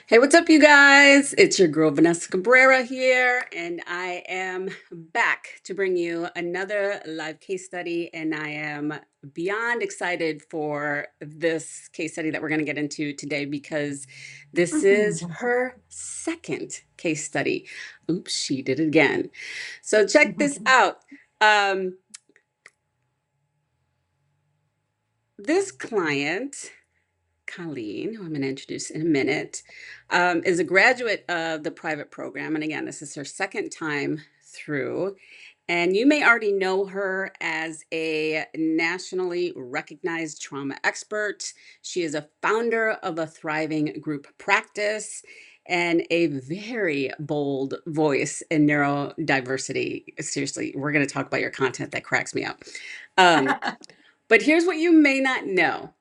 Hey, what's up, you guys? It's your girl Vanessa Cabrera here, and I am back to bring you another live case study. And I am beyond excited for this case study that we're going to get into today because this is her second case study. Oops, she did it again. So, check this out. Um, this client, Colleen, who I'm going to introduce in a minute, is a graduate of the private program. And again, this is her second time through. And you may already know her as a nationally recognized trauma expert. She is a founder of a thriving group practice and a very bold voice in neurodiversity. Seriously, we're going to talk about your content that cracks me up. Um, but here's what you may not know.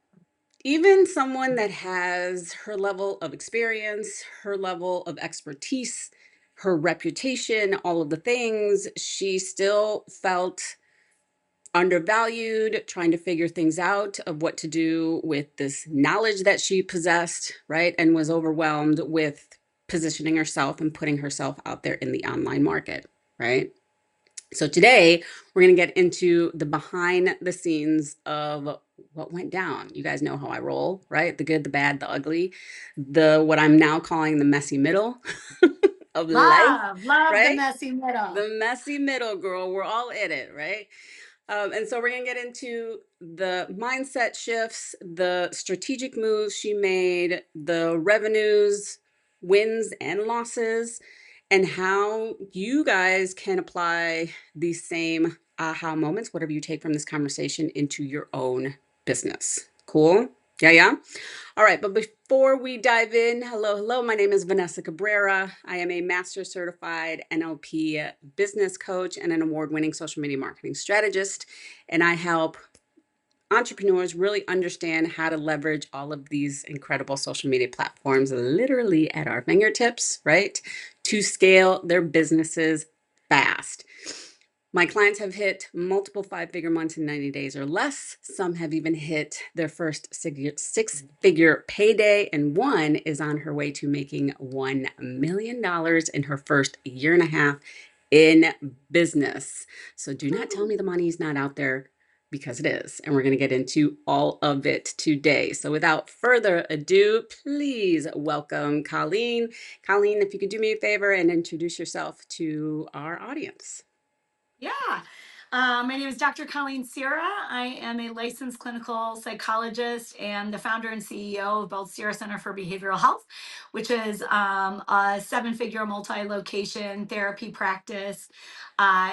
Even someone that has her level of experience, her level of expertise, her reputation, all of the things, she still felt undervalued, trying to figure things out of what to do with this knowledge that she possessed, right? And was overwhelmed with positioning herself and putting herself out there in the online market, right? So today we're going to get into the behind the scenes of what went down. You guys know how I roll, right? The good, the bad, the ugly, the what I'm now calling the messy middle of life, Love the right? messy middle. The messy middle, girl. We're all in it, right? And so we're going to get into the mindset shifts, the strategic moves she made, the revenues, wins, and losses, and how you guys can apply these same aha moments, whatever you take from this conversation, into your own business. Cool? Yeah, yeah. All right, but before we dive in, hello. My name is Vanessa Cabrera. I am a master certified NLP business coach and an award winning social media marketing strategist. And I help entrepreneurs really understand how to leverage all of these incredible social media platforms literally at our fingertips, right? To scale their businesses fast. My clients have hit multiple five-figure months in 90 days or less. Some have even hit their first six-figure payday, and one is on her way to making $1 million in her first year and a half in business. So do not tell me the money is not out there because it is. And we're going to get into all of it today. So without further ado, please welcome Colleen. Colleen, if you could do me a favor and introduce yourself to our audience. Yeah. My name is Dr. Colleen Sierra. I am a licensed clinical psychologist and the founder and CEO of both Sierra Center for Behavioral Health, which is a seven-figure multi-location therapy practice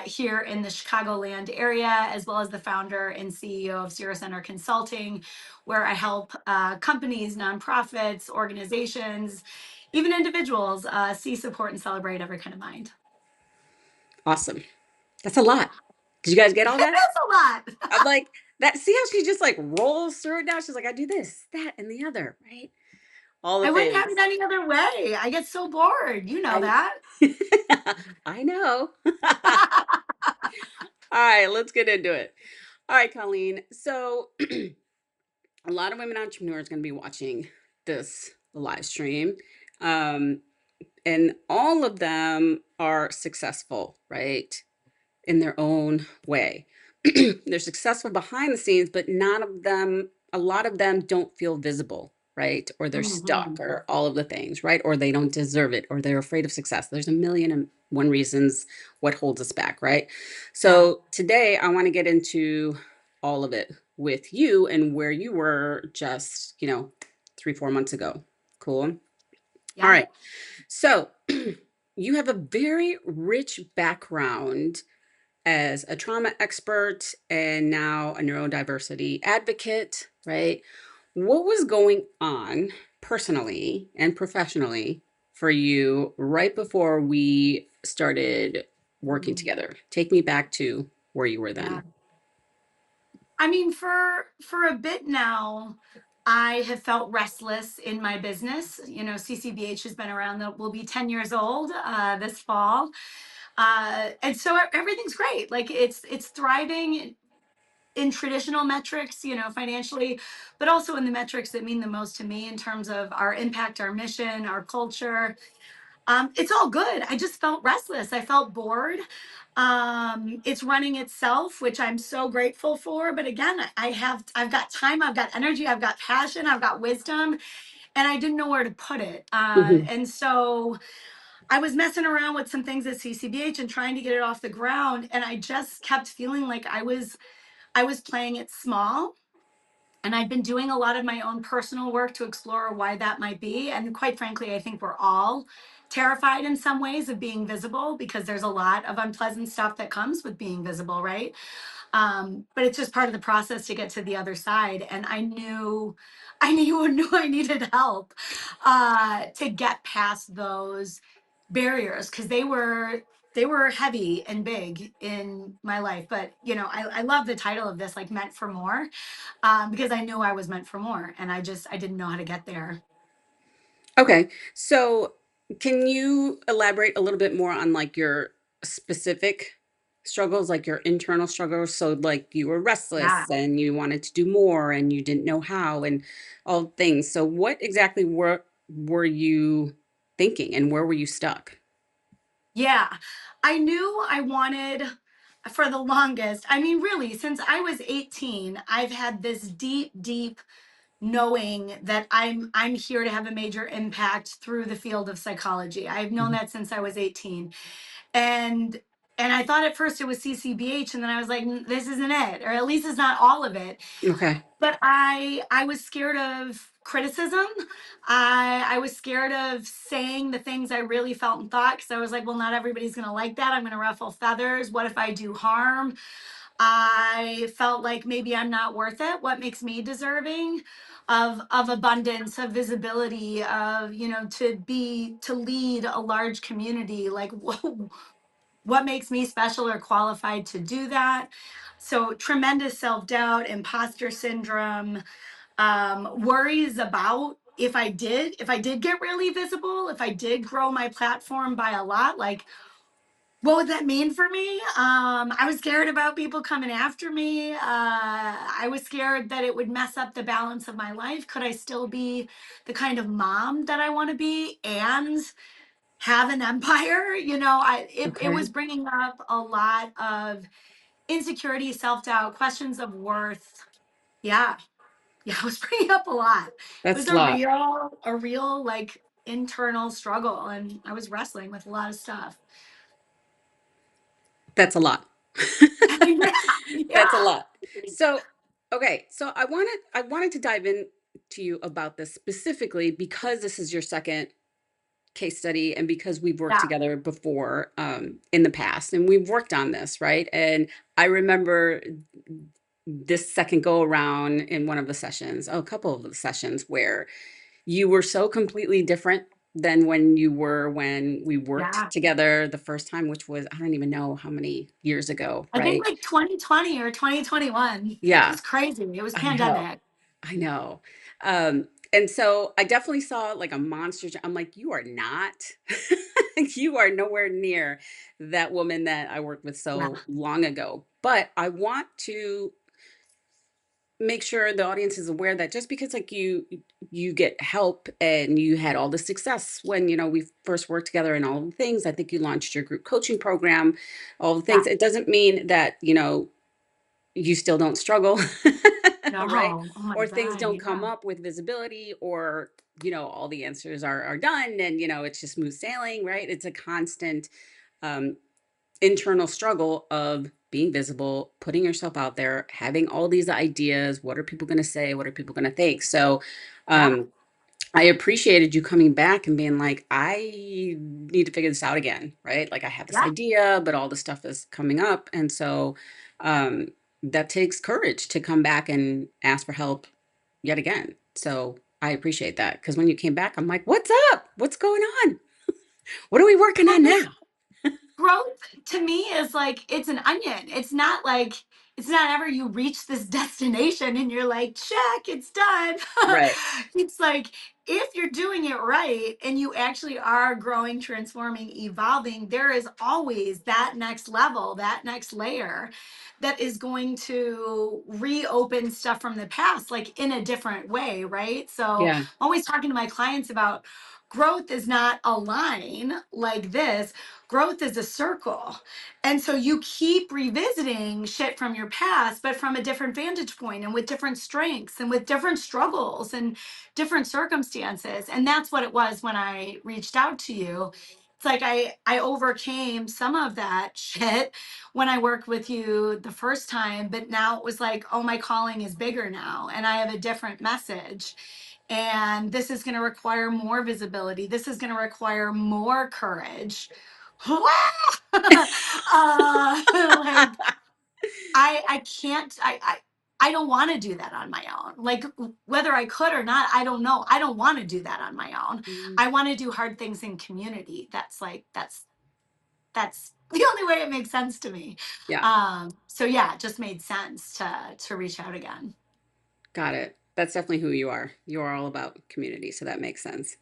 here in the Chicagoland area, as well as the founder and CEO of Sierra Center Consulting, where I help companies, nonprofits, organizations, even individuals see, support, and celebrate every kind of mind. Awesome. That's a lot. Did you guys get It all that? is a lot. I'm like, that. See how she just like rolls through it now? She's like, I do this, that, and the other, right? All the I wouldn't have things. it any other way. I get so bored. You know I that. I know. All right, let's get into it. All right, Colleen. So a lot of women entrepreneurs going to be watching this live stream. Um, and all of them are successful, right? In their own way. They're successful behind the scenes, but a lot of them don't feel visible, right? Or they're stuck, Mhm. or all of the things, right? Or they don't deserve it, or they're afraid of success. There's a million and one reasons what holds us back, right? Yeah. So today I want to get into all of it with you and where you were just, 3, 4 months ago. Cool. All Yeah. right. So you have a very rich background as a trauma expert and now a neurodiversity advocate, right? What was going on personally and professionally for you right before we started working Mhm. together? Take me back to where you were Yeah. then. I mean, for a bit now, I have felt restless in my business. You know, CCBH has been around. That will be 10 years old this fall, and so everything's great. Like it's thriving. in traditional metrics, financially, but also in the metrics that mean the most to me in terms of our impact, our mission, our culture. It's all good. I just felt restless. I felt bored. It's running itself, which I'm so grateful for. But again, I've got time, I've got energy, I've got passion, I've got wisdom, and I didn't know where to put it. Mhm. And so I was messing around with some things at CCBH and trying to get it off the ground. And I just kept feeling like I was playing it small. And I've been doing a lot of my own personal work to explore why that might be. And quite frankly, I think we're all terrified in some ways of being visible because there's a lot of unpleasant stuff that comes with being visible, right? But it's just part of the process to get to the other side. And I knew I needed help to get past those barriers because they were heavy and big in my life. But I love the title of this, like meant for more, because I knew I was meant for more, and I didn't know how to get there. Okay. So can you elaborate a little bit more on like your specific struggles, like your internal struggles? So like you were Yeah. restless and you wanted to do more and you didn't know how and all things. So what exactly were you thinking and where were you stuck? Yeah. I knew I wanted for the longest. I mean, really, since I was 18, I've had this deep, deep knowing that I'm here to have a major impact through the field of psychology. I've known Mhm. that since I was 18. And and I thought at first it was CCBH, and then I was like, This isn't it, or at least it's not all of it." Okay. But I was scared of criticism. I was scared of saying the things I really felt and thought, because I was like, well, not everybody's going to like that. I'm going to ruffle feathers. What if I do harm? I felt like maybe I'm not worth it. What makes me deserving of abundance, of visibility, of to lead a large community? Like, what makes me special or qualified to do that? So tremendous self-doubt, imposter syndrome, worries about if I did get really visible, if I did grow my platform by a lot, like what would that mean for me? I was scared about people coming after me. I was scared that it would mess up the balance of my life. Could I still be the kind of mom that I want to be and have an empire? It Okay. was bringing up a lot of insecurity, self-doubt, questions of worth. Yeah. Yeah, it was bringing up a lot. It was That's a a lot. real like internal struggle, and I was wrestling with a lot of stuff. That's a lot. Yeah, That's a yeah, lot. So, okay, so I wanted to dive in to you about this specifically because this is your second case study and because we've worked yeah, together before in the past and we've worked on this, right? And I remember this second go around in one of the sessions, a couple of the sessions where you were so completely different than when we worked yeah. together the first time, which was, I don't even know how many years ago, I think right? like 2020 or 2021. It Yeah, was crazy. It was I know. pandemic. I know. And so I definitely saw like a monster. I'm like, you are not, you are nowhere near that woman that I worked with Yeah. so long ago. But I want to make sure the audience is aware that just because like you get help and you had all the success when we first worked together and all the things, I think you launched your group coaching program, all the Yeah. things, it doesn't mean that you still don't struggle, right? No. Oh my Or things God. don't come Yeah. up with visibility, or all the answers are done, and it's just smooth sailing, right? It's a constant um, internal struggle of being visible, putting yourself out there, having all these ideas. What are people going to say? What are people going to think? So, Yeah. um, I appreciated you coming back and being like, I need to figure this out again, right? Like I have this Yeah. idea, but all the stuff is coming up. And so um, that takes courage to come back and ask for help yet again. So I appreciate that because when you came back, I'm like, what's up? What's going on? What are we working Well, on this now? growth to me is like it's an onion. It's not like it's not ever you reach this destination and you're like, check, it's done. Right. It's like if you're doing it right and you actually are growing, transforming, evolving, there is always that next level, that next layer that is going to reopen stuff from the past, like in a different way, right? So Yeah. I'm always talking to my clients about growth is not a line like this. Growth is a circle. And so you keep revisiting shit from your past, but from a different vantage point and with different strengths and with different struggles and different circumstances. And that's what it was when I reached out to you. It's like I overcame some of that shit when I worked with you the first time, but now it was like, oh, my calling is bigger now and I have a different message. And this is going to require more visibility. This is going to require more courage. Like I can't I don't want to do that on my own. Like whether I could or not, I don't know. I don't want to do that on my own. Mm, I want to do hard things in community. That's like that's the only way it makes sense to me. yeah. So yeah, it just made sense to reach out again. Got it. That's definitely who you are. You are all about community, so that makes sense.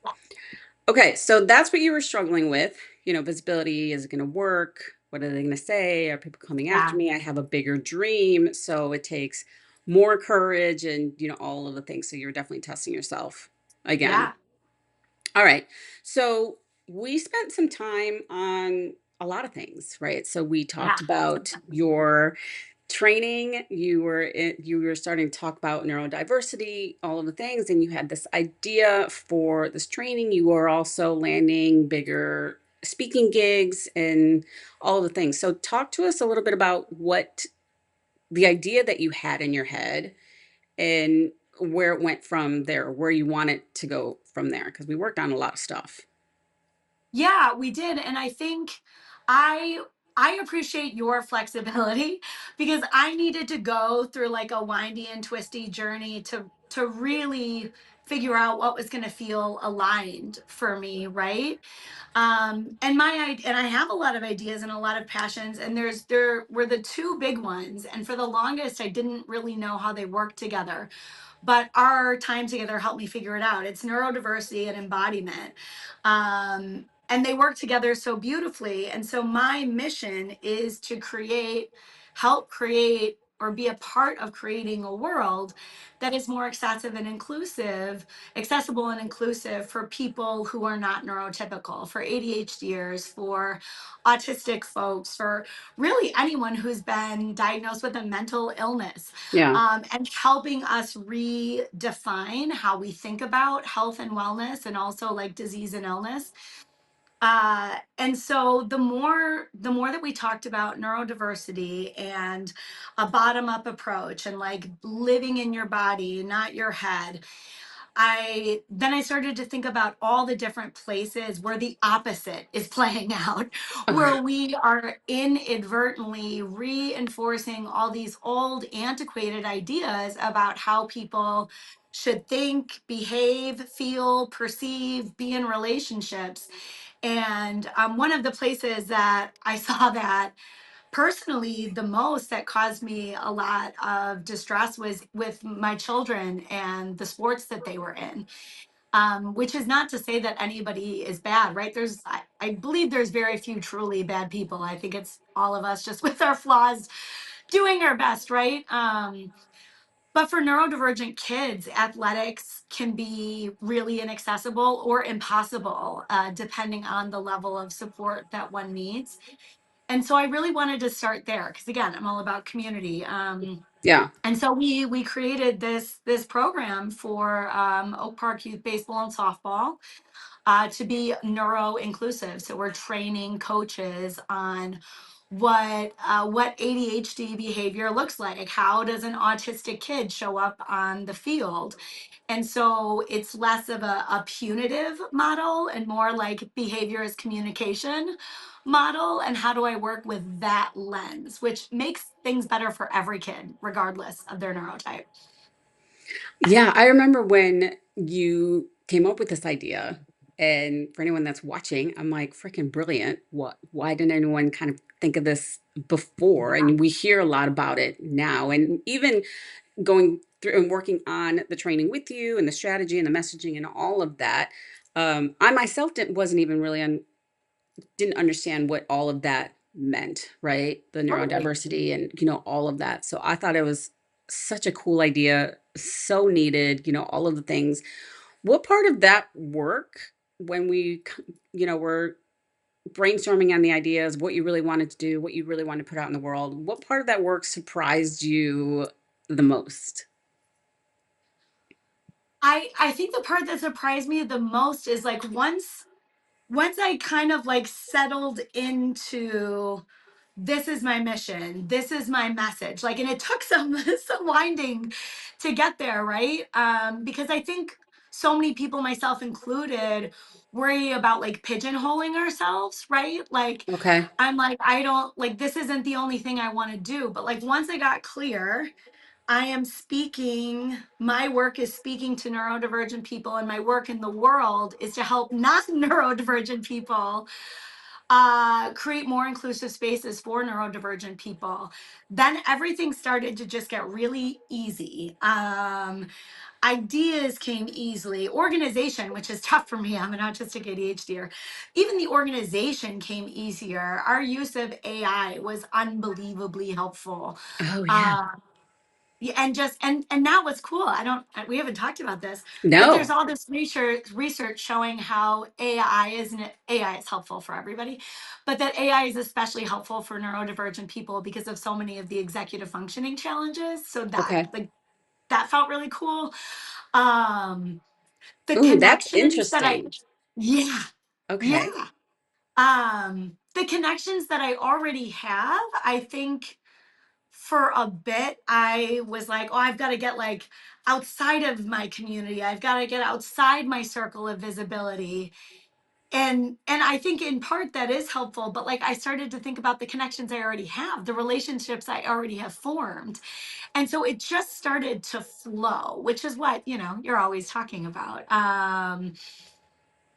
Okay, so that's what you were struggling with. Visibility, is it going to work? What are they going to say? Are people coming after Yeah. me? I have a bigger dream, so it takes more courage and, all of the things. So you're definitely testing yourself again. Yeah. All right. So we spent some time on a lot of things, right? So we Yeah. talked about your training. You were starting to talk about neurodiversity, all of the things, and you had this idea for this training. You were also landing bigger speaking gigs and all of the things. So talk to us a little bit about what the idea that you had in your head and where it went from there, where you want it to go from there, because we worked on a lot of stuff. Yeah, we did. And I think I I appreciate your flexibility because I needed to go through like a windy and twisty journey to really figure out what was going to feel aligned for me, right? And and I have a lot of ideas and a lot of passions, and there were the two big ones, and for the longest I didn't really know how they worked together, but our time together helped me figure it out. It's neurodiversity and embodiment. And they work together so beautifully. And so my mission is to help create, or be a part of creating a world that is more accessible and inclusive for people who are not neurotypical, for ADHDers, for autistic folks, for really anyone who's been diagnosed with a mental illness, Yeah. and helping us redefine how we think about health and wellness and also like disease and illness. And so the more that we talked about neurodiversity and a bottom up approach and like living in your body, not your head, I started to think about all the different places where the opposite is playing out, where we are inadvertently reinforcing all these old antiquated ideas about how people should think, behave, feel, perceive, be in relationships. And one of the places that I saw that personally the most, that caused me a lot of distress, was with my children and the sports that they were in. Which is not to say that anybody is bad, right? I believe there's very few truly bad people. I think it's all of us just with our flaws doing our best, right? But for neurodivergent kids, athletics can be really inaccessible or impossible, depending on the level of support that one needs. And so I really wanted to start there because, again, I'm all about community. Yeah. And so we created this program for Oak Park Youth Baseball and Softball, to be neuro inclusive. So we're training coaches on what ADHD behavior looks like. How does an autistic kid show up on the field? And so it's less of a punitive model and more like behavior as communication model. And how do I work with that lens, which makes things better for every kid, regardless of their neurotype. Yeah, I remember when you came up with this idea. And for anyone that's watching, I'm like, freaking brilliant. Why didn't anyone kind of think of this before? Yeah. And we hear a lot about it now. And even going through and working on the training with you and the strategy and the messaging and all of that, I myself wasn't even really didn't understand what all of that meant, right? The Totally. neurodiversity and, all of that. So I thought it was such a cool idea, so needed, all of the things. What part of that work when were brainstorming on the ideas, what you really wanted to do, what you really wanted to put out in the world, what part of that work surprised you the most? I think the part that surprised me the most is like once I kind of like settled into this is my mission, this is my message. Like, and it took some some winding to get there, right? Because I think so many people, myself included, worry about like pigeonholing ourselves, right? Like, Okay. I'm like, I don't like this isn't the only thing I want to do. But like once I got clear, I am speaking, my work is speaking to neurodivergent people, and my work in the world is to help non neurodivergent people create more inclusive spaces for neurodivergent people. Then everything started to just get really easy. Ideas came easily. Organization, which is tough for me, I'm an autistic ADHDer. Even the organization came easier. Our use of AI was unbelievably helpful. Oh yeah. Uh, yeah, and just and now what's cool, I don't we haven't talked about this, but there's No. all this research showing how AI is helpful for everybody, but that AI is especially helpful for neurodivergent people because of so many of the executive functioning challenges. So that Okay. like that felt really cool. Um the Ooh, that's connections that I interesting. yeah, Okay. yeah. The connections that I already have, I think for a bit I was like, oh, I've got to get like outside of my community, I've got to get outside my circle of visibility. And I think in part that is helpful, but like I started to think about the connections I already have, the relationships I already have formed, and so it just started to flow, which is what you're always talking about.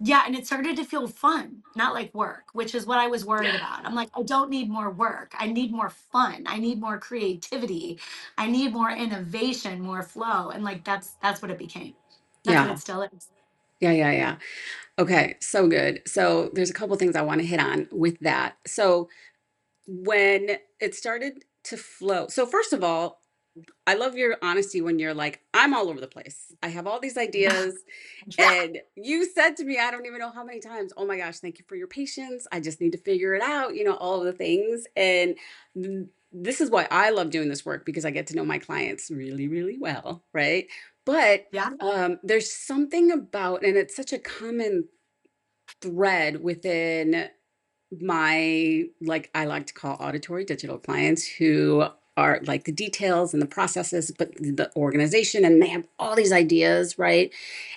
Yeah, and it started to feel fun, not like work, which is what I was worried about. I'm like, I don't need more work. I need more fun. I need more creativity. I need more innovation, more flow. And like that's what it became. That's what Yeah. it still is. Yeah, yeah, yeah. Okay, so good. So there's a couple things I want to hit on with that. So when it started to flow, so first of all, I love your honesty when you're like, I'm all over the place. I have all these ideas. Yeah, And you said to me, I don't even know how many times, oh my gosh, thank you for your patience. I just need to figure it out, all of the things. And this is why I love doing this work because I get to know my clients really, really well. Right. But yeah, there's something about, and it's such a common thread within my, like, I like to call auditory digital clients who are like the details and the processes, but the organization, and they have all these ideas, right?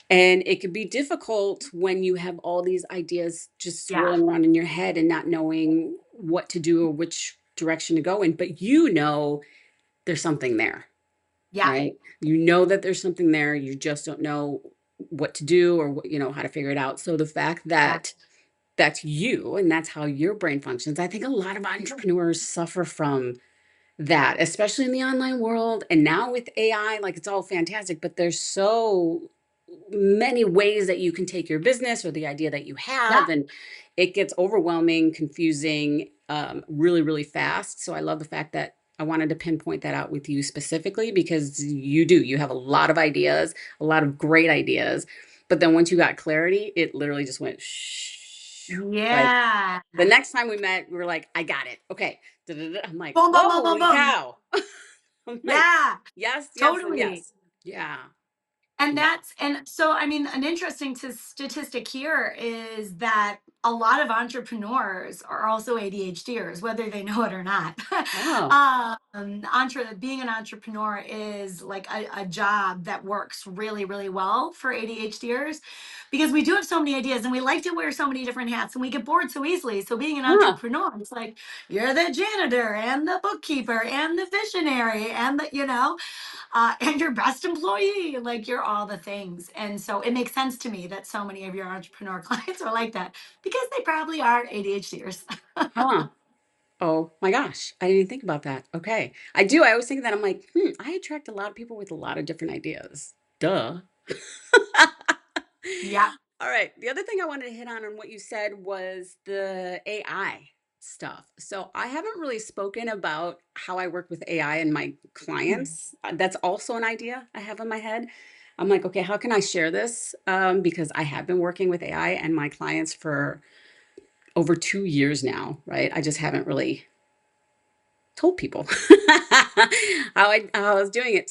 And it could be difficult when you have all these ideas just yeah, swirling around in your head and not knowing what to do or which direction to go in. But there's something there, yeah, right? You know that there's something there. You just don't know what to do or how to figure it out. So the fact yeah, that that's you and that's how your brain functions, I think a lot of entrepreneurs suffer from that, especially in the online world. And now with AI, like it's all fantastic, but there's so many ways that you can take your business or the idea that you yeah, have, and it gets overwhelming, confusing, really, really fast. So I love the fact that I wanted to pinpoint that out with you specifically because you have a lot of ideas, a lot of great ideas. But then once you got clarity, it literally just went shh. Like yeah. the next time we met, we were like, I got it. Okay. Da-da-da. I'm like, Boom, boom, boom, boom, holy boom. cow. I'm like, Yeah, yes, yes, and totally. yes. Yeah. And Yeah. that's and so I mean, an interesting statistic here is that a lot of entrepreneurs are also ADHDers, whether they know it or not. Oh, Being an entrepreneur is like a job that works really, really well for ADHDers because we do have so many ideas and we like to wear so many different hats and we get bored so easily. So being an huh, entrepreneur, it's like you're the janitor and the bookkeeper and the visionary and and your best employee. Like you're all the things. And so it makes sense to me that so many of your entrepreneur clients are like that because they probably are ADHDers. huh. Oh my gosh, I didn't even think about that. Okay. I do. I always think that I'm like, I attract a lot of people with a lot of different ideas. Duh. Yeah. All right. The other thing I wanted to hit on what you said was the AI stuff. So I haven't really spoken about how I work with AI and my clients. That's also an idea I have in my head. I'm like, okay, how can I share this? Because I have been working with AI and my clients for over 2 years now, right? I just haven't really told people how I was doing it.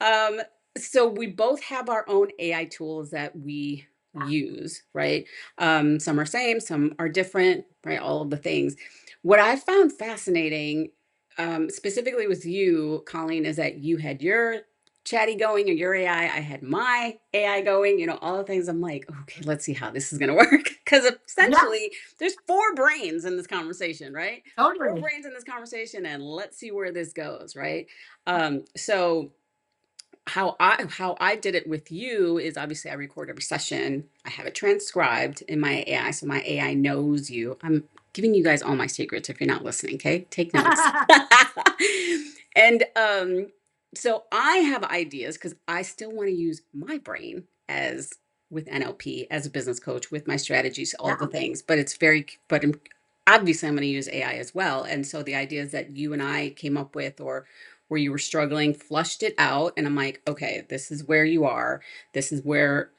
Um, so we both have our own AI tools that we use, right? Some are same, some are different, right? All of the things. What I found fascinating, specifically with you, Colleen, is that you had your chatty going or your AI. I had my AI going, all the things. I'm like, okay, let's see how this is going to work. Because Yes, essentially, there's four brains in this conversation, right? Four totally. brains in this conversation, and let's see where this goes, right? So how I did it with you is obviously I record every session. I have it transcribed in my AI, so my AI knows you. I'm giving you guys all my secrets if you're not listening. Okay, take notes. And so I have ideas because I still want to use my brain as with NLP as a business coach with my strategies, all the Yeah. things. But it's very, but obviously I'm going to use AI as well. And so the ideas that you and I came up with, or where you were struggling, flushed it out. And I'm like, okay, this is where you are. This is where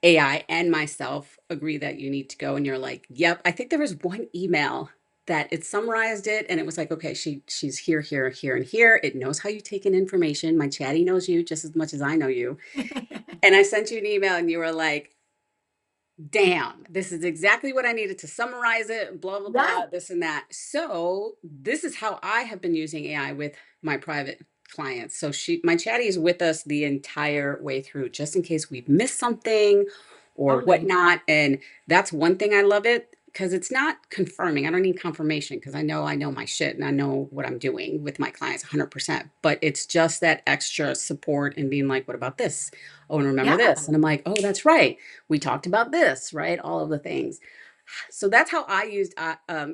AI and myself agree that you need to go. And you're like, yep. I think there was one email that it summarized it and it was like, okay, she's here, here, here, and here. It knows how you take in information. My chatty knows you just as much as I know you. And I sent you an email and you were like, damn, this is exactly what I needed to summarize it, blah, blah, Yeah, blah, this and that. So this is how I have been using AI with my private clients. So my chatty is with us the entire way through, just in case we've missed something or totally. whatnot. And that's one thing I love it because it's not confirming. I don't need confirmation because I know my shit and I know what I'm doing with my clients 100%. But it's just that extra support and being like, what about this? Oh, and remember Yeah. this. And I'm like, oh, that's right, we talked about this, right? All of the things. So that's how I used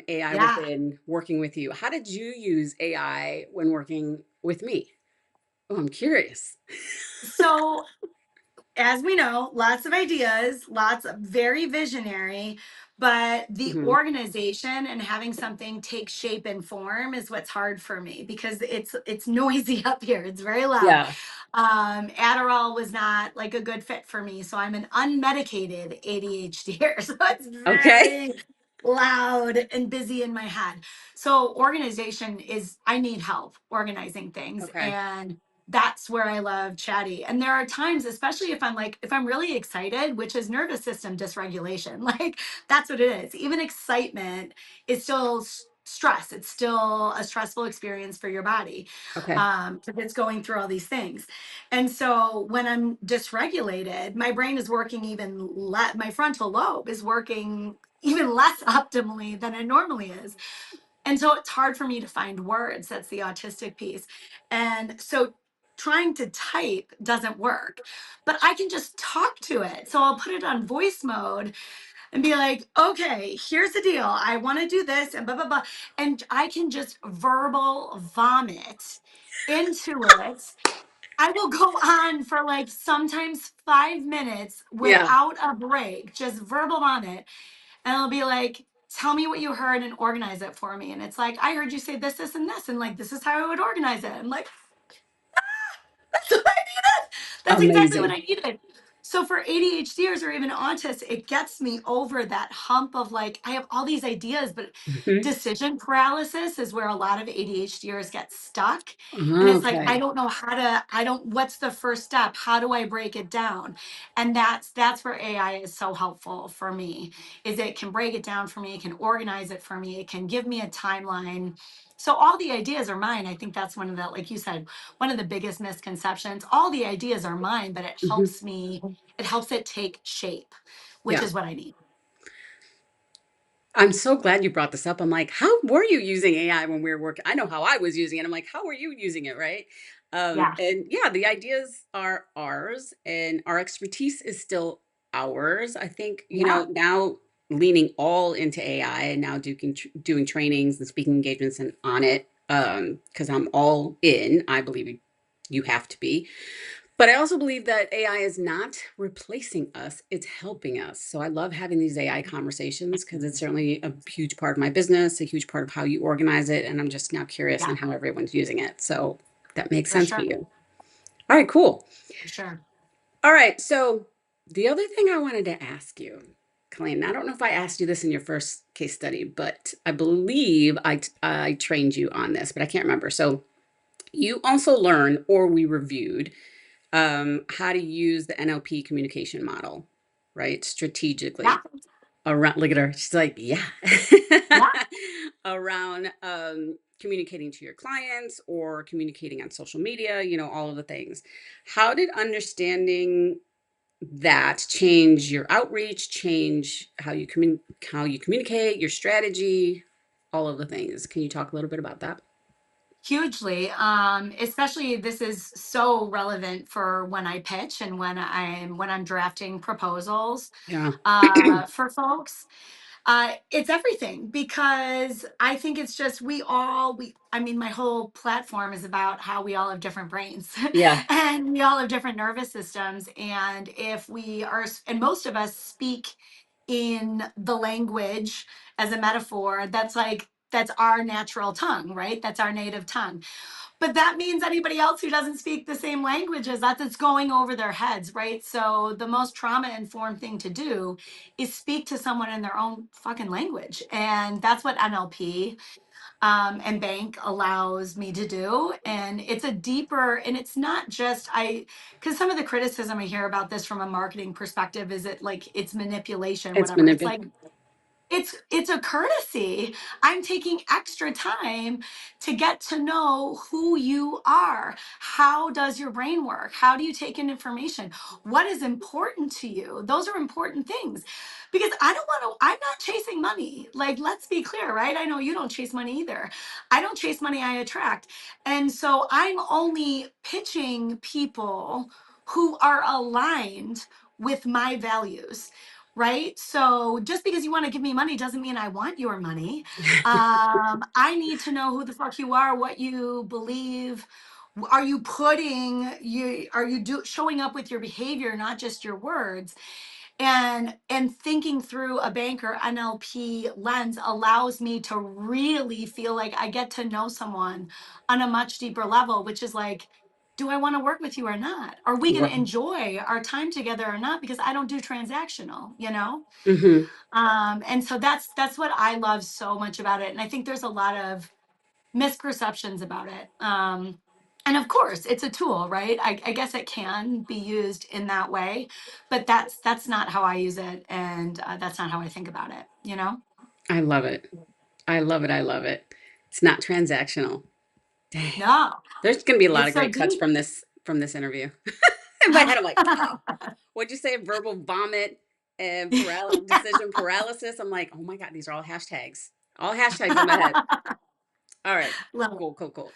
AI Yeah. within working with you. How did you use AI when working with me? Oh, I'm curious. So as we know, lots of ideas, lots of very visionary, but the Hmm. organization and having something take shape and form is what's hard for me because it's noisy up here. It's very loud. Yeah. Adderall was not like a good fit for me, so I'm an unmedicated ADHD, so it's Okay. very loud and busy in my head. So organization is I need help organizing things Okay. and that's where I love chatty. And there are times, especially if I'm really excited, which is nervous system dysregulation, like that's what it is. Even excitement is still stress. It's still a stressful experience for your body Okay. because it's going through all these things. And so when I'm dysregulated, my brain is working my frontal lobe is working even less optimally than it normally is. And so it's hard for me to find words. That's the autistic piece. And so trying to type doesn't work, but I can just talk to it. So I'll put it on voice mode and be like, okay, here's the deal. I want to do this and blah, blah, blah. And I can just verbal vomit into it. I will go on for like sometimes 5 minutes Yeah. without a break, just verbal vomit and it'll be like, tell me what you heard and organize it for me. And it's like, I heard you say this, this, and this, and like this is how I would organize it. And like, that's what I needed. That's exactly what Amazing. I needed. So for ADHDers or even autists, it gets me over that hump of like, I have all these ideas, but Mhm. decision paralysis is where a lot of ADHDers get stuck. And it's like, I Okay. don't know how to, I don't, what's the first step? How do I break it down? And that's where AI is so helpful for me, is it can break it down for me, it can organize it for me, it can give me a timeline. So all the ideas are mine. I think that's one of the, like you said, one of the biggest misconceptions. All the ideas are mine, but Mhm. it helps it take shape, which Yeah. is what I need. I'm so glad you brought this up. I'm like, how were you using AI when we were working? I know how I was using it. I'm like, how were you using it, right? Yeah. And yeah, the ideas are ours, and our expertise is still ours. I think Yeah. now leaning all into AI and now doing trainings and speaking engagements and on it because I'm all in. I believe you have to be. But I also believe that AI is not replacing us, it's helping us. So I love having these AI conversations because it's certainly a huge part of my business, a huge part of how you organize it. And I'm just now curious Yeah. on how everyone's using it. So that makes For sense for sure. you. All right, cool. For sure. All right. So the other thing I wanted to ask you, Colleen, I don't know if I asked you this in your first case study, but I believe I trained you on this, but I can't remember. So you also learned, or we reviewed, how to use the NLP communication model, right? Yeah. Strategically around, look at her. She's like, yeah, Yeah. around communicating to your clients or communicating on social media, all of the things. How did understanding that change your outreach, change how you communicate, your strategy, all of the things? Can you talk a little bit about that? Hugely. Especially this is so relevant for when I pitch and when I'm drafting proposals Yeah. for folks. It's everything because I think it's just I mean, my whole platform is about how we all have different brains Yeah. and we all have different nervous systems. And and most of us speak in the language as a metaphor that's our natural tongue, right? That's our native tongue. But that means anybody else who doesn't speak the same language as that, that's going over their heads, right? So the most trauma informed thing to do is speak to someone in their own fucking language. And that's what NLP and bank allows me to do. And it's a deeper, and it's not just, because some of the criticism I hear about this from a marketing perspective is it like it's manipulation, It's whatever. It's like, manipulative. it's a courtesy. I'm taking extra time to get to know who you are. How does your brain work? How do you take in information? What is important to you? Those are important things because I don't want to, I'm not chasing money. Like, let's be clear, right? I know you don't chase money either. I don't chase money, I attract. And so I'm only pitching people who are aligned with my values, right? So just because you want to give me money doesn't mean I want your money. I need to know who the fuck you are, what you believe. Are you putting you are you do showing up with your behavior, not just your words? And thinking through a banker NLP lens allows me to really feel like I get to know someone on a much deeper level, which is like, do I want to work with you or not? Are we going to Right. enjoy our time together or not? Because I don't do transactional, you know? Hmm. And so that's what I love so much about it. And I think there's a lot of misperceptions about it. And of course, it's a tool, right? I guess it can be used in that way, but that's not how I use it, and that's not how I think about it. You know? I love it. I love it. I love it. It's not transactional. Dang. No, There's going to be a lot it's of so great cuts deep. from this interview. In my head, I'm like, oh, what'd you say? Verbal vomit and decision paralysis. I'm like, oh my God, these are all hashtags. All hashtags in my head. All right. Love it. Cool, cool, cool.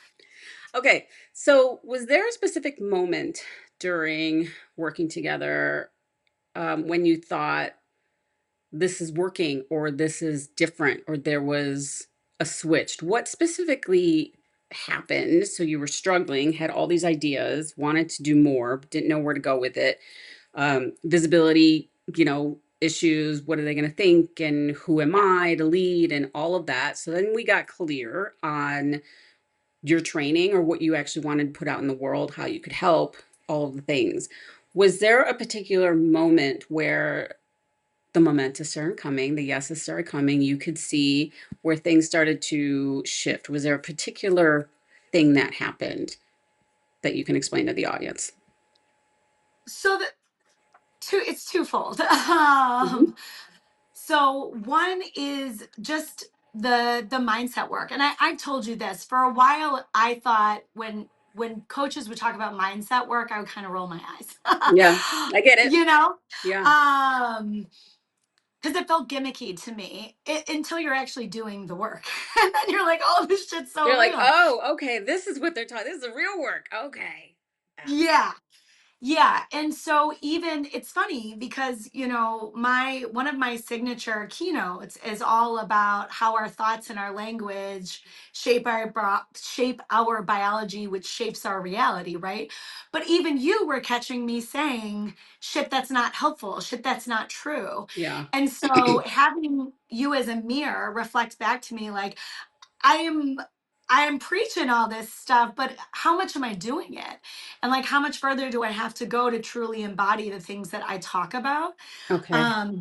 Okay. So was there a specific moment during working together when you thought this is working or this is different or there was a switch? What specifically happened? So you were struggling, had all these ideas, wanted to do more, but didn't know where to go with it. Visibility, issues. What are they going to think? And who am Yeah. I to lead and all of that? So then we got clear on your training or what you actually wanted to put out in the world, how you could help, all of the things. Was there a particular moment where the momentum started coming, the yeses started coming, you could see where things started to shift? Was there a particular thing that happened that you can explain to the audience? So it's twofold. Hmm. So one is just the mindset work. And I've told you this for a while. I thought when coaches would talk about mindset work, I would kind of roll my Yeah, eyes. I get it. you know? Yeah. Um, because it felt gimmicky to me until you're actually doing the work. And then you're like, oh, this shit's so You're like, real. oh, okay, this is what they're talking. This is the real work. Okay. Yeah. Yeah. Yeah, and so even it's funny because my one of my signature keynotes is all about how our thoughts and our language shape our biology, which shapes our reality, right? But even you were catching me saying shit that's not helpful, shit that's not true. Yeah. And so having you as a mirror reflect back to me like I am I am preaching all this stuff, but how much am I doing it? And like how much further do I have to go to truly embody the things that I talk about? Okay. Um,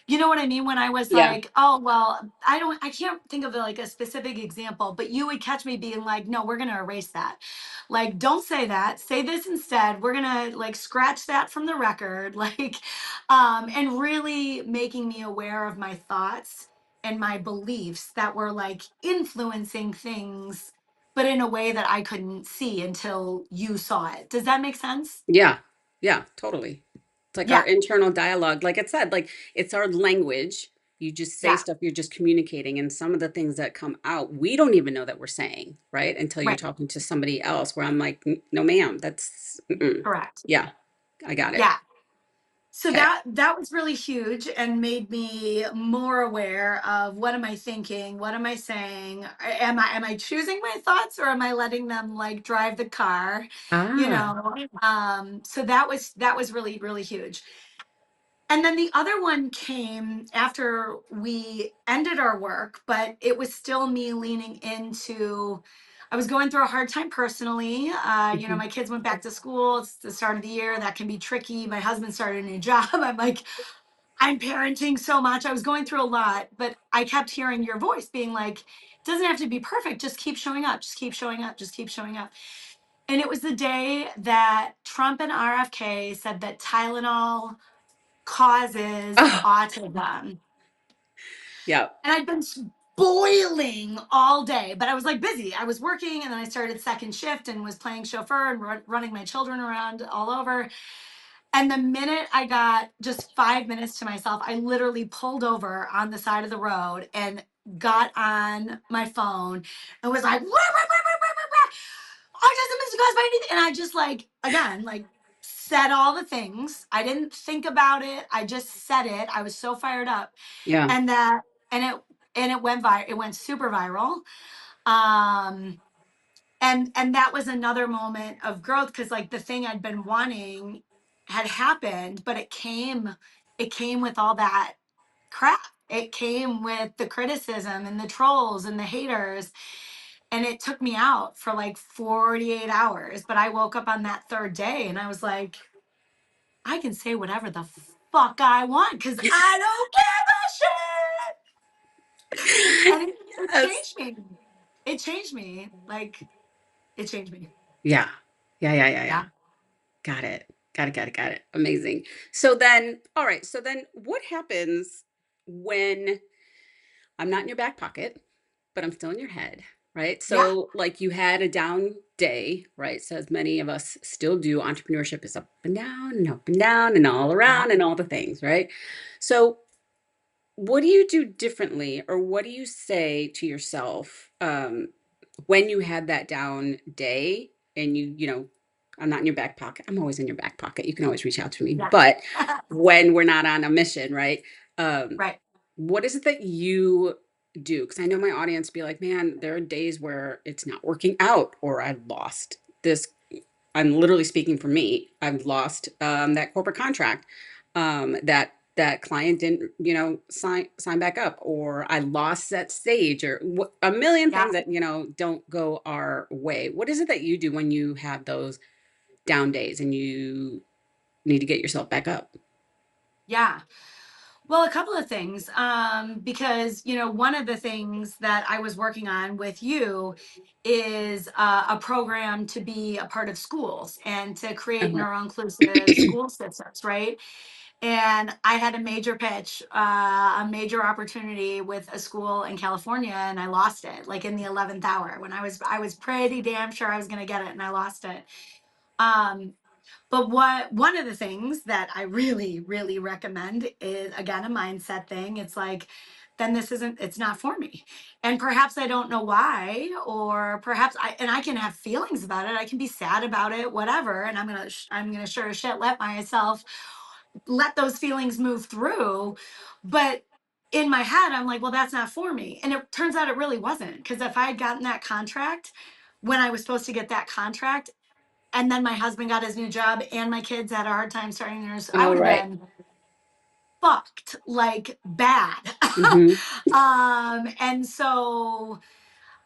you know what I mean? When I was Yeah. like, oh, well, I can't think of like a specific example, but you would catch me being like, no, we're going to erase that. Like, don't say that. Say this instead. We're going to like scratch that from the record. Like, and really making me aware of my thoughts and my beliefs that were like influencing things, but in a way that I couldn't see until you saw it. Does that make sense? Yeah. Yeah, totally. It's like our Yeah. internal dialogue. Like it said, like it's our language. You just say Yeah. stuff, you're just communicating. And some of the things that come out, we don't even know that we're saying, right? Until you're Right. talking to somebody else where I'm like, No, ma'am, that's, mm-mm." Correct. Yeah, I got it. Yeah. So Okay. that was really huge and made me more aware of what am I thinking, what am I saying, am I choosing my thoughts or am I letting them like drive the car, Ah, so that was really really huge. And then the other one came after we ended our work, but it was still me leaning into. I was going through a hard time personally. mhm. My kids went back to school. It's the start of the year. That can be tricky. My husband started a new job. I'm like, I'm parenting so much. I was going through a lot, but I kept hearing your voice being like, it doesn't have to be perfect. Just keep showing up. Just keep showing up. Just keep showing up. And it was the day that Trump and RFK said that Tylenol causes Oh, autism. yeah, And I'd been boiling all day, but I was like busy. I was working and then I started second shift and was playing chauffeur and running my children around all over. And the minute I got just 5 minutes to myself, I literally pulled over on the side of the road and got on my phone and was like, "Wah, wah, wah, wah, wah, wah, autism is caused by anything." And I just like, again, like said all the things. I didn't think about it. I just said it. I was so fired up. yeah. And that, and it went viral. It went super viral. Um, and that was another moment of growth because like the thing I'd been wanting had happened, but it came with all that crap. It came with the criticism and the trolls and the haters, and it took me out for like 48 hours. But I woke up on that third day and I was like, I can say whatever the fuck I want because I don't give a shit. And it Yes. changed me. It changed me. Like it changed me. Yeah. Yeah, yeah, yeah, yeah. Yeah. Got it. Got it, got it, got it. Amazing. So then, all right. So then what happens when I'm not in your back pocket, but I'm still in your head, right? Yeah. So, like, you had a down day, right? So, as many of us still do, entrepreneurship is up and down and all Yeah. around and all the things, right? So, what do you do differently, or what do you say to yourself when you had that down day and I'm not in your back pocket. I'm always in your back pocket. You can always reach out to me. Yeah. But when we're not on a mission, right? Um, Right. what is it that you do? Because I know my audience be like, man, there are days where it's not working out, or I lost this. I'm literally speaking for me. I've lost that corporate contract that client didn't, sign back up, or I lost that stage, or a million Yeah. things that don't go our way. What is it that you do when you have those down days and you need to get yourself back up. Yeah. Well, a couple of things. Because, one of the things that I was working on with you is a program to be a part of schools and to create Uh-huh. neuro-inclusive school systems, right? And I had a major pitch, a major opportunity with a school in California, and I lost it, like in the 11th hour when I was pretty damn sure I was going to get it, and I lost it. Um, but one of the things that I really, really recommend is, again, a mindset thing. It's like, then it's not for me. And perhaps I don't know why, or perhaps I can have feelings about it. I can be sad about it, whatever. And I'm gonna sure as shit let those feelings move through. But in my head, I'm like, well, that's not for me. And it turns out it really wasn't. Because if I had gotten that contract when I was supposed to get that contract, and then my husband got his new job and my kids had a hard time starting theirs, I Oh, would have right. been fucked, like bad. Mm-hmm. And so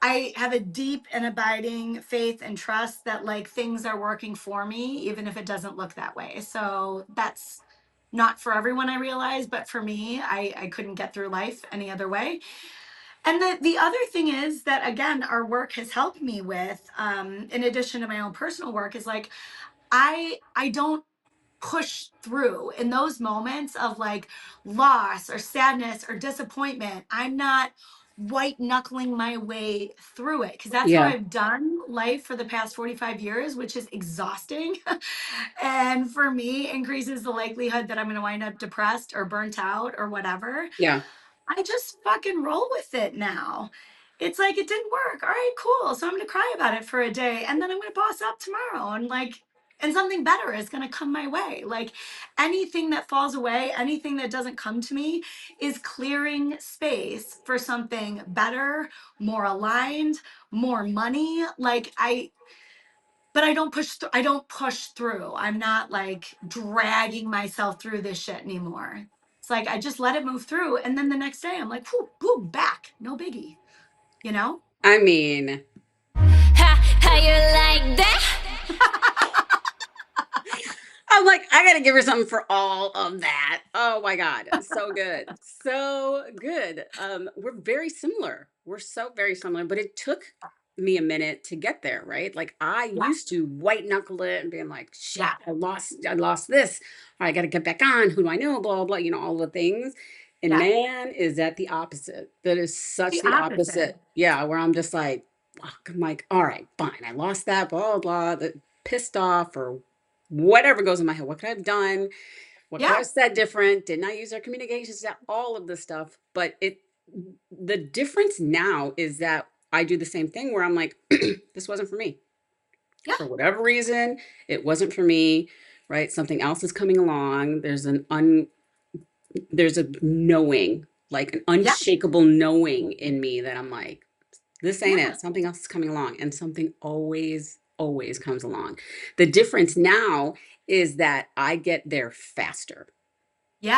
I have a deep and abiding faith and trust that like things are working for me, even if it doesn't look that way. So that's not for everyone, I realize, but for me, I couldn't get through life any other way. And the other thing is that, again, our work has helped me with, in addition to my own personal work, is like, I don't push through in those moments of like loss or sadness or disappointment. I'm not white knuckling my way through it, because that's how Yeah. I've done life for the past 45 years, which is exhausting. And for me, increases the likelihood that I'm going to wind up depressed or burnt out or whatever. Yeah. I just fucking roll with it now. It's like, it didn't work. All right, cool. So I'm going to cry about it for a day, and then I'm going to boss up tomorrow, and something better is going to come my way. Like, anything that falls away, anything that doesn't come to me is clearing space for something better, more aligned, more money. But I don't push through. I'm not like dragging myself through this shit anymore. It's like I just let it move through, and then the next day I'm like, whoo, boom, back. No biggie, you know? I mean, How you like that? I'm like, I gotta give her something for all of that. Oh my God. So good. So good. We're very similar. We're so very similar, but it took me a minute to get there, right? Like I Yeah, used to white knuckle it and being like, shit, yeah, I lost this. All right, I gotta get back on. Who do I know? Blah, blah, blah, all the things. And yeah. man, is that the opposite. That is such The the opposite. opposite. Yeah, where I'm just like, fuck. I'm like, all right, fine. I lost that, blah, blah, blah, pissed off or whatever goes in my head. What could I have done? What could I Yeah, have said different? Didn't I use our communications? All of this stuff. But the difference now is that I do the same thing where I'm like, this wasn't for me. yeah, For whatever reason, it wasn't for me, right? Something else is coming along. There's a knowing, like an yeah, unshakable knowing in me that I'm like, this ain't yeah, it. Something else is coming along. And something always, always comes along. The difference now is that I get there faster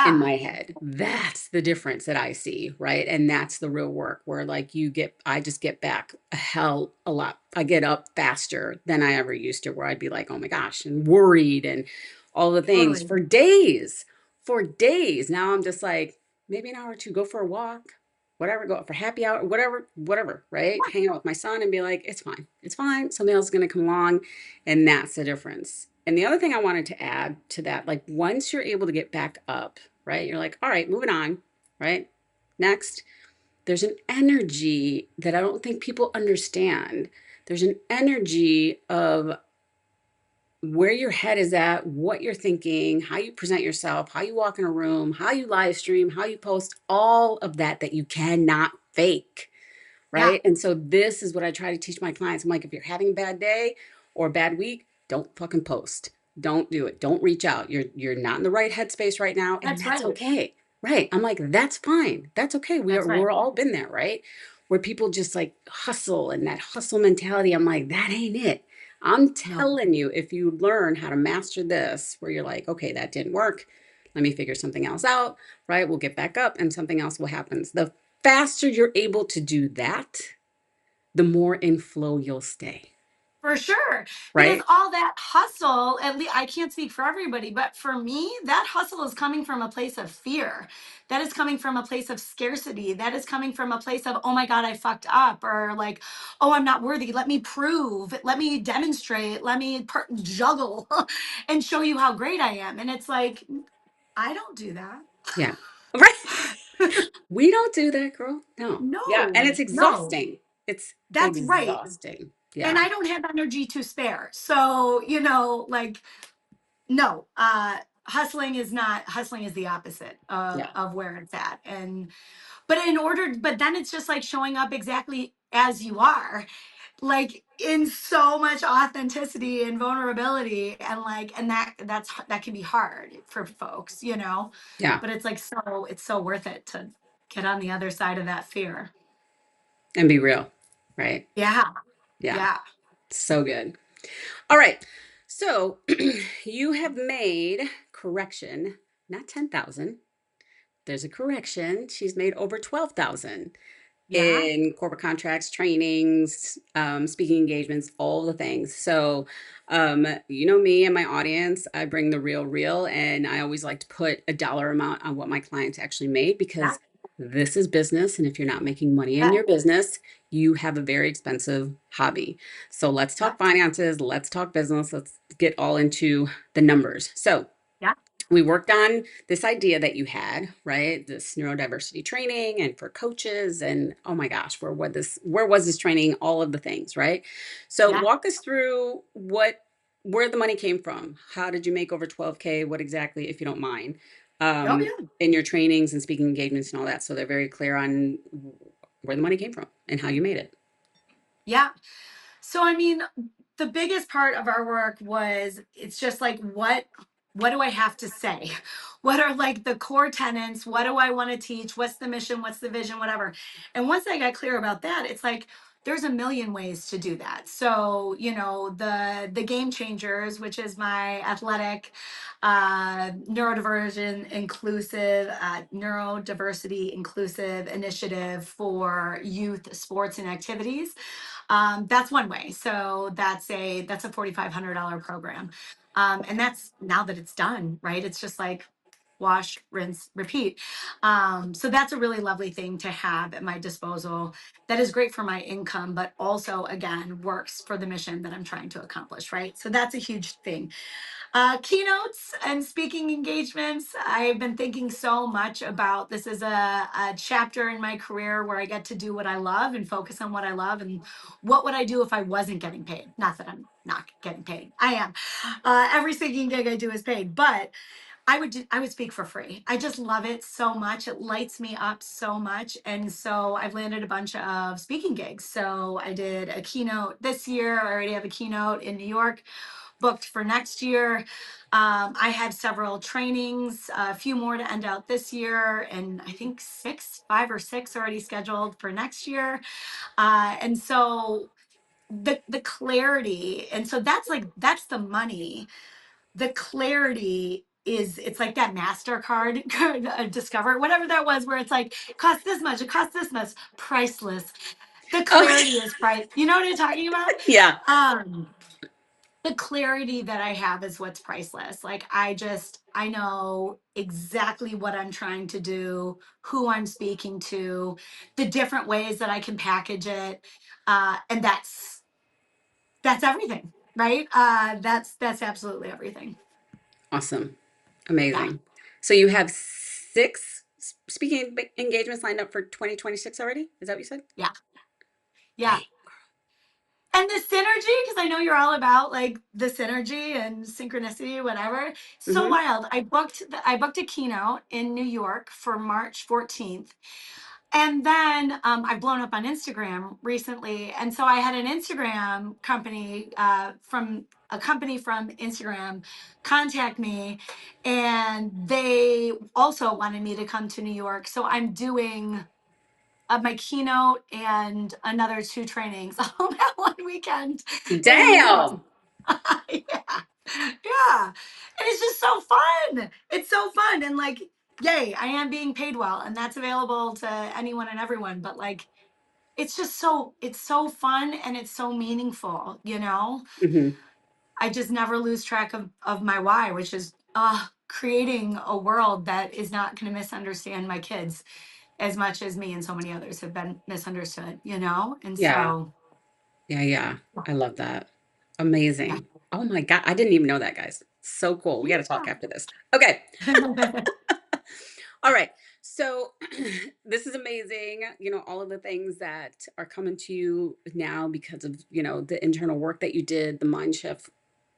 in yeah. my head. That's the difference that I see, right? And that's the real work where like I just get back a hell a lot. I get up faster than I ever used to, where I'd be like, oh my gosh, and worried and all the things Totally. for days. For days. Now I'm just like, maybe an hour or two, go for a walk, whatever, go out for happy hour, whatever, right? Yeah, Hang out with my son and be like, it's fine. It's fine. Something else is going to come along. And that's the difference. And the other thing I wanted to add to that, like once you're able to get back up, right? You're like, all right, moving on, right? Next, there's an energy that I don't think people understand. There's an energy of where your head is at, what you're thinking, how you present yourself, how you walk in a room, how you live stream, how you post, all of that you cannot fake, yeah. right? And so this is what I try to teach my clients. I'm like, if you're having a bad day or a bad week, don't fucking post. Don't do it. Don't reach out. You're not in the right headspace right now, and That's that's right. okay. Right. I'm like, that's fine. That's okay. That's right. We're all been there, right? Where people just like hustle and that hustle mentality. I'm like, that ain't it. I'm No. telling you, if you learn how to master this, where you're like, okay, that didn't work. Let me figure something else out, right? We'll get back up and something else will happen. The faster you're able to do that, the more in flow you'll stay. For sure. Because right? all that hustle, at least I can't speak for everybody, but for me, that hustle is coming from a place of fear. That is coming from a place of scarcity. That is coming from a place of, oh my God, I fucked up. Or like, oh, I'm not worthy. Let me prove. Let me demonstrate. Let me juggle and show you how great I am. And it's like, I don't do that. Yeah. Right. We don't do that, girl. No. Yeah. And No, it's no, exhausting. It's that's right. exhausting. And Yeah. I don't have energy to spare. So, like, no, hustling is the opposite Yeah. of where it's at. And but then it's just like showing up exactly as you are, like in so much authenticity and vulnerability, and like, and that can be hard for folks, Yeah. but it's like, it's so worth it to get on the other side of that fear. And be real. Right. Yeah. Yeah. Yeah. So good. All right. So you have made correction, not 10,000. There's a correction. She's made over 12,000 Yeah. in corporate contracts, trainings, speaking engagements, all the things. So, you know me and my audience, I bring the real, and I always like to put a dollar amount on what my clients actually made Yeah. because this is business. And if you're not making money in Yeah. your business, you have a very expensive hobby. So let's Yeah. talk finances, let's talk business, let's get all into the numbers. So, Yeah. we worked on this idea that you had, right? This neurodiversity training and for coaches and oh my gosh, where was this training? All of the things, right? So Yeah. walk us through where the money came from. How did you make over 12K? What exactly, if you don't mind, Oh um, yeah. in your trainings and speaking engagements and all that. So they're very clear on where the money came from and how you made it. Yeah. So I mean, the biggest part of our work was, it's just like, what do I have to say? What are like the core tenets? What do I want to teach? What's the mission? What's the vision? Whatever. And once I got clear about that, it's like there's a million ways to do that. So, the game changers, which is my athletic, neurodiversity inclusive initiative for youth sports and activities. That's one way. So that's a $4,500 program. And that's, now that it's done, right? It's just like wash, rinse, repeat. So that's a really lovely thing to have at my disposal. That is great for my income, but also again works for the mission that I'm trying to accomplish, right? So that's a huge thing. Keynotes and speaking engagements. I've been thinking so much about this as a chapter in my career where I get to do what I love and focus on what I love. And what would I do if I wasn't getting paid? Not that I'm not getting paid. I am. Every speaking gig I do is paid, but I would speak for free. I just love it so much. It lights me up so much. And so I've landed a bunch of speaking gigs. So I did a keynote this year. I already have a keynote in New York booked for next year. I have several trainings, a few more to end out this year, and I think five or six already scheduled for next year. And so the clarity, and so that's the money. The clarity is, it's like that MasterCard Discover, whatever that was, where it's like, cost this much, it costs this much, priceless. The Okay. clarity is price. You know what I'm talking about? Yeah. Um, the clarity that I have is what's priceless. Like, I know exactly what I'm trying to do, who I'm speaking to, the different ways that I can package it. And that's everything, right? That's absolutely everything. Awesome. Yeah. Amazing. So you have six speaking engagements lined up for 2026 already? Is that what you said? Yeah. Yeah. Dang. And the synergy, because I know you're all about like the synergy and synchronicity, whatever. So Mm-hmm. wild. I booked a keynote in New York for March 14th. And then I've blown up on Instagram recently. And so I had an Instagram company, from a company from Instagram, contact me, and they also wanted me to come to New York. So I'm doing my keynote and another two trainings all that one weekend in New York. Damn. Yeah. Yeah. And it's just so fun. It's so fun. And like, yay, I am being paid well. And that's available to anyone and everyone. But like, it's just so, it's so fun and it's so meaningful, you know? Hmm. I just never lose track of my why, which is creating a world that is not going to misunderstand my kids as much as me and so many others have been misunderstood, you know? And Yeah. so, Yeah. Yeah. I love that. yeah. Amazing. Oh my God. I didn't even know that, guys. So cool. We got to talk after this. Okay. Yeah. All right. So this is amazing. All of the things that are coming to you now because of, the internal work that you did, the mind shift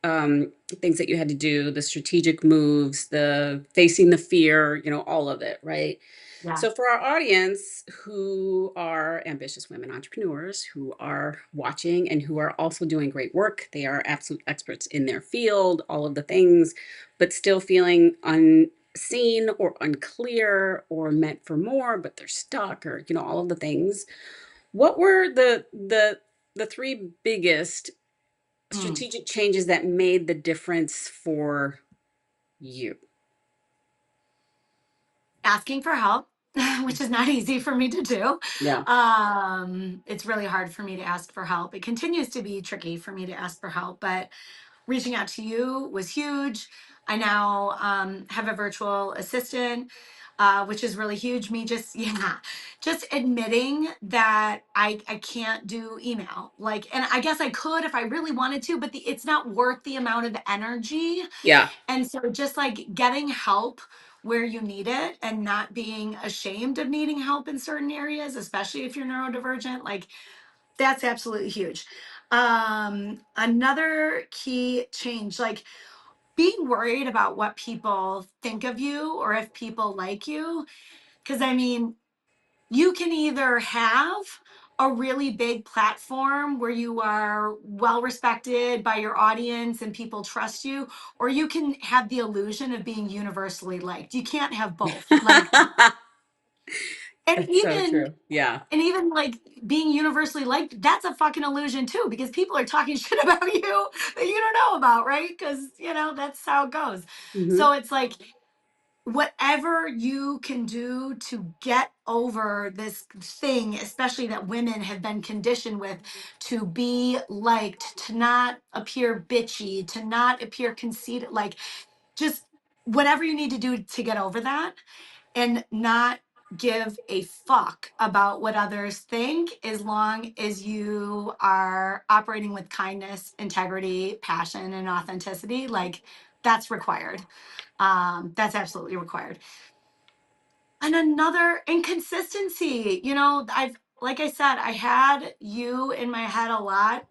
things that you had to do, the strategic moves, the facing the fear, all of it, right? Yeah. So, for our audience who are ambitious women entrepreneurs who are watching and who are also doing great work, they are absolute experts in their field, all of the things, but still feeling unseen or unclear or meant for more, but they're stuck, or all of the things. What were the three biggest Mm. strategic changes that made the difference for you? Asking for help, which is not easy for me to do. Yeah. It's really hard for me to ask for help. It continues to be tricky for me to ask for help, but reaching out to you was huge. I now have a virtual assistant, which is really huge. Me just, yeah, just admitting that I can't do email. Like, and I guess I could if I really wanted to, but it's not worth the amount of energy. Yeah. And so just like getting help where you need it and not being ashamed of needing help in certain areas, especially if you're neurodivergent, like that's absolutely huge. Another key change, like being worried about what people think of you or if people like you. Cause I mean, you can either have a really big platform where you are well respected by your audience and people trust you, or you can have the illusion of being universally liked. You can't have both. Like, and It's so even true. Yeah. and even like being universally liked, that's a fucking illusion too, because people are talking shit about you that you don't know about, right? Because that's how it goes. Hmm. So it's like whatever you can do to get over this thing, especially that women have been conditioned with, to be liked, to not appear bitchy, to not appear conceited, like just whatever you need to do to get over that and not give a fuck about what others think as long as you are operating with kindness, integrity, passion, and authenticity. Like that's required. That's absolutely required. And another inconsistency, I've, like I said, I had you in my head a lot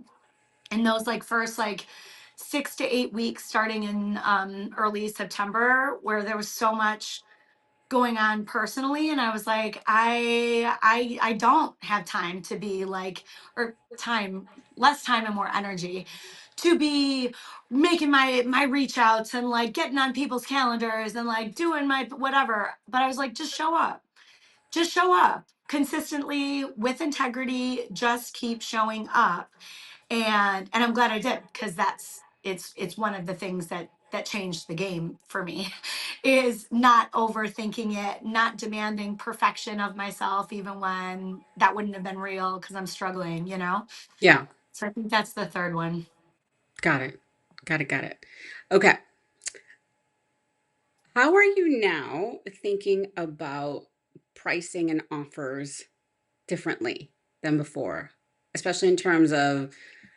in those like first like 6 to 8 weeks starting in early September, where there was so much going on personally, and I was like, I don't have time to be like, or time, less time and more energy to be making my reach outs and like getting on people's calendars and like doing my whatever. But I was like, just show up consistently with integrity, just keep showing up. And I'm glad I did, because it's one of the things that changed the game for me is not overthinking it, not demanding perfection of myself even when that wouldn't have been real because I'm struggling. Yeah. So I think that's the third one. Got it. Got it. Got it. Okay. How are you now thinking about pricing and offers differently than before, especially in terms of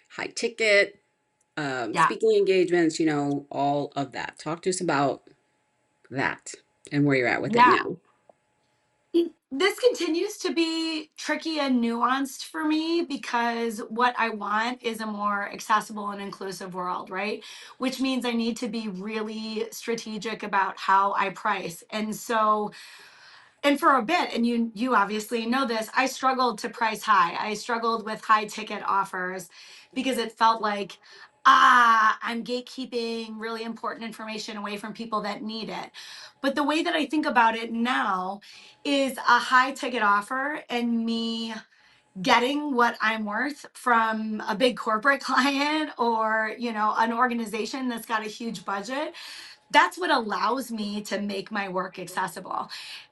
high ticket, Yeah. speaking engagements, all of that? Talk to us about that and where you're at with it Yeah. now. This continues to be tricky and nuanced for me because what I want is a more accessible and inclusive world, right? Which means I need to be really strategic about how I price. And so, and for a bit, and you obviously know this, I struggled to price high. I struggled with high ticket offers because it felt like, I'm gatekeeping really important information away from people that need it. But the way that I think about it now is a high ticket offer and me getting what I'm worth from a big corporate client or, an organization that's got a huge budget. That's what allows me to make my work accessible.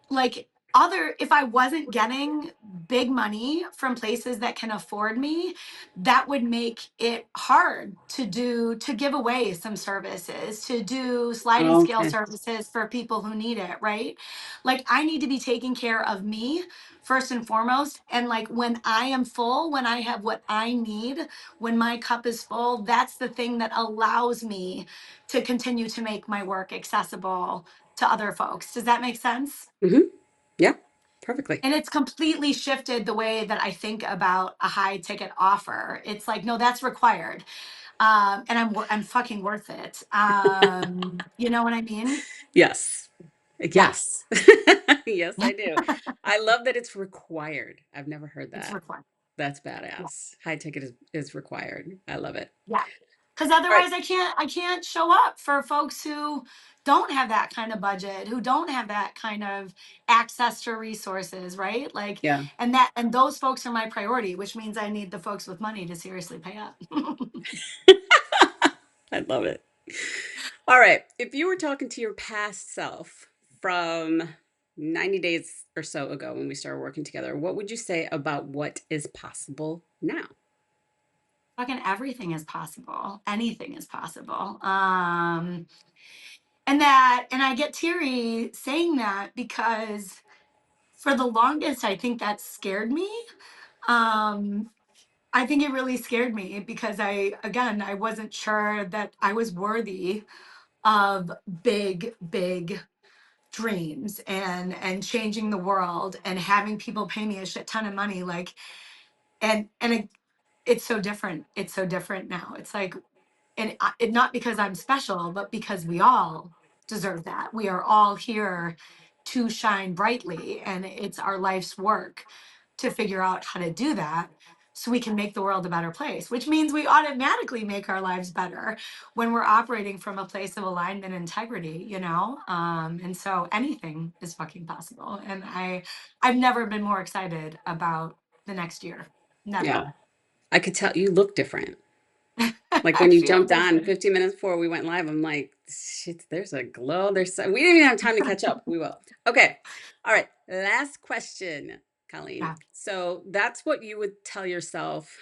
Like if I wasn't getting big money from places that can afford me, that would make it hard to give away some services, to do sliding scale Okay. services for people who need it, right? Like I need to be taking care of me first and foremost. And like when I am full, when I have what I need, when my cup is full, that's the thing that allows me to continue to make my work accessible to other folks. Does that make sense? Mm-hmm. Yeah, perfectly. And it's completely shifted the way that I think about a high ticket offer. It's like, no, that's required. And I'm fucking worth it. You know what I mean? Yes. Yeah, Yes. Yes, I do. I love that it's required. I've never heard it's that. required. That's Yeah. badass. High ticket is required. I love it. Yeah. Because All right. otherwise I can't show up for folks who don't have that kind of budget, who don't have that kind of access to resources, right? Like, Yeah. and those folks are my priority, which means I need the folks with money to seriously pay up. I love it. All right. If you were talking to your past self from 90 days or so ago when we started working together, what would you say about what is possible now? Fucking everything is possible. Anything is possible. And I get teary saying that because for the longest I think that scared me. Um I think it really scared me because I wasn't sure that I was worthy of big dreams and changing the world and having people pay me a shit ton of money, like, and it's so different. It's so different now. It's like, and it not because I'm special, but because we all deserve that. We are all here to shine brightly, and it's our life's work to figure out how to do that so we can make the world a better place, which means we automatically make our lives better when we're operating from a place of alignment and integrity, you know? And so anything is fucking possible. And I've never been more excited about the next year. Never. Yeah. I could tell you look different. Like I when you feel jumped on different. 15 minutes before we went live, I'm like, shit, there's a glow. We didn't even have time to catch up. We will. Okay. All right. Last question, Colleen. Yeah. So that's what you would tell yourself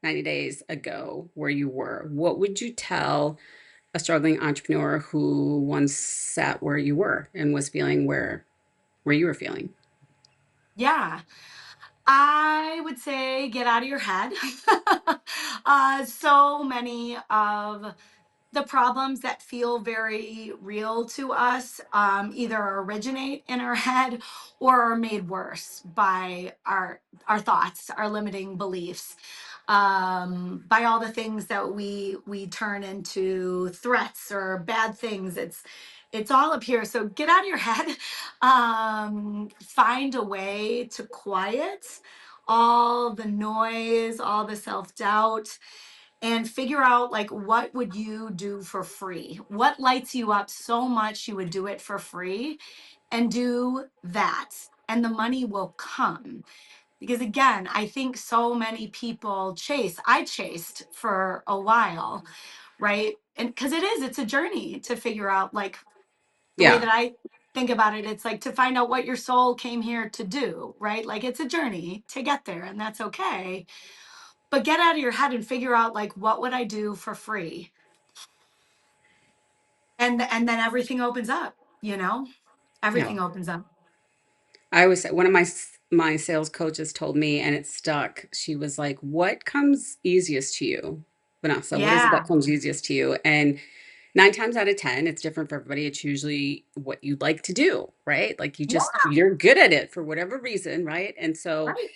90 days ago where you were. What would you tell a struggling entrepreneur who once sat where you were and was feeling where you were feeling? Yeah. I would say get out of your head. So many of the problems that feel very real to us either originate in our head or are made worse by our thoughts, our limiting beliefs, by all the things that we turn into threats or bad things. It's all up here. So get out of your head. Find a way to quiet all the noise, all the self doubt, and figure out like what would you do for free, what lights you up so much you would do it for free, and do that, and the money will come. Because again, I think so many people I chased for a while, right? And because it's a journey to figure out, like, the way Yeah. that I think about it, it's like to find out what your soul came here to do, right? Like it's a journey to get there, and that's okay. But get out of your head and figure out like what would I do for free? And then everything opens up, you know? Yeah. Everything opens up. I always say one of my sales coaches told me, and it stuck. She was like, "What comes easiest to you, Vanessa? What is it that Yeah. comes easiest to you?" And 9 times out of 10, it's different for everybody. It's usually what you like to do, right? Like Yeah. you're good at it for whatever reason, right? And so, Right.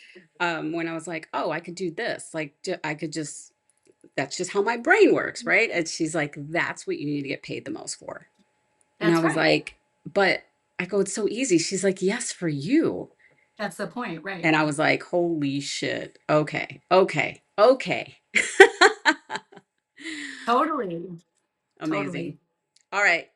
when I was like, "Oh, I could do this," like I could just that's just how my brain works, right? And she's like, "That's what you need to get paid the most for." And I That's was right. like, "But," I go, "It's so easy." She's like, "Yes, for you." That's the point, right? And I was like, "Holy shit. Okay. Okay. Okay." Totally. Amazing. Totally. All right.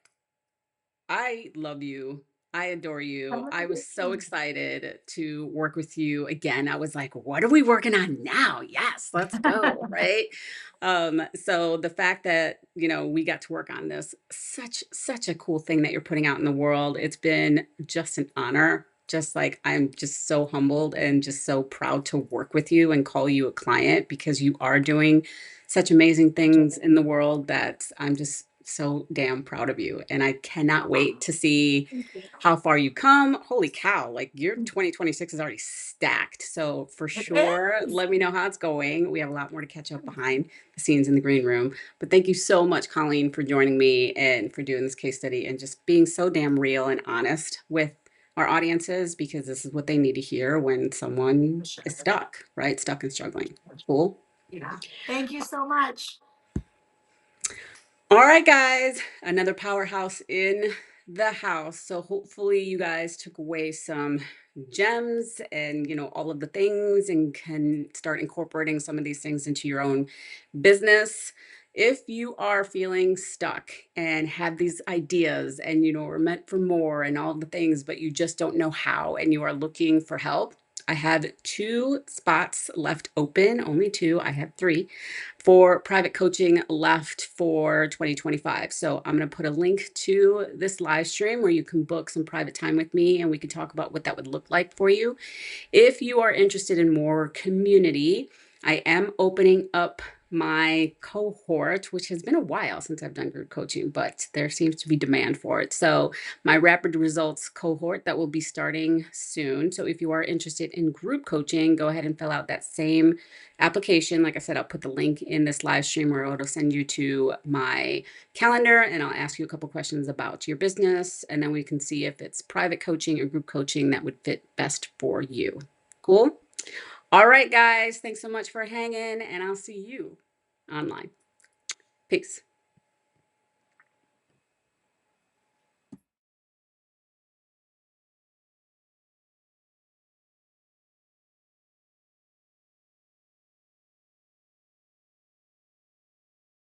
I love you. I adore I you. love I was so you. excited to work with you again. I was like, what are we working on now? Yes, let's go, right? So the fact that, we got to work on this, such a cool thing that you're putting out in the world. It's been just an honor. just like I'm just so humbled and just so proud to work with you and call you a client because you are doing such amazing things in the world that I'm just so damn proud of you. And I cannot wait to see how far you come. Holy cow, like your 2026 is already stacked. So for It sure, is. let me know how it's going. We have a lot more to catch up behind the scenes in the green room. But thank you so much, Colleen, for joining me and for doing this case study and just being so damn real and honest with our audiences because this is what they need to hear when someone Sure. is stuck, right? Stuck and struggling. Cool. Yeah. Thank you so much. All right, guys, another powerhouse in the house. So hopefully you guys took away some gems and, all of the things and can start incorporating some of these things into your own business. If you are feeling stuck and have these ideas and, are meant for more and all the things, but you just don't know how and you are looking for help, I have 2 spots left open, only 2. I have 3 for private coaching left for 2025. So I'm going to put a link to this live stream where you can book some private time with me and we can talk about what that would look like for you. If you are interested in more community, I am opening up my cohort, which has been a while since I've done group coaching, but there seems to be demand for it. So my rapid results cohort that will be starting soon. So if you are interested in group coaching, go ahead and fill out that same application. Like I said, I'll put the link in this live stream where it'll send you to my calendar and I'll ask you a couple questions about your business and then we can see if it's private coaching or group coaching that would fit best for you. Cool? All right, guys. Thanks so much for hanging and I'll see you online. Peace.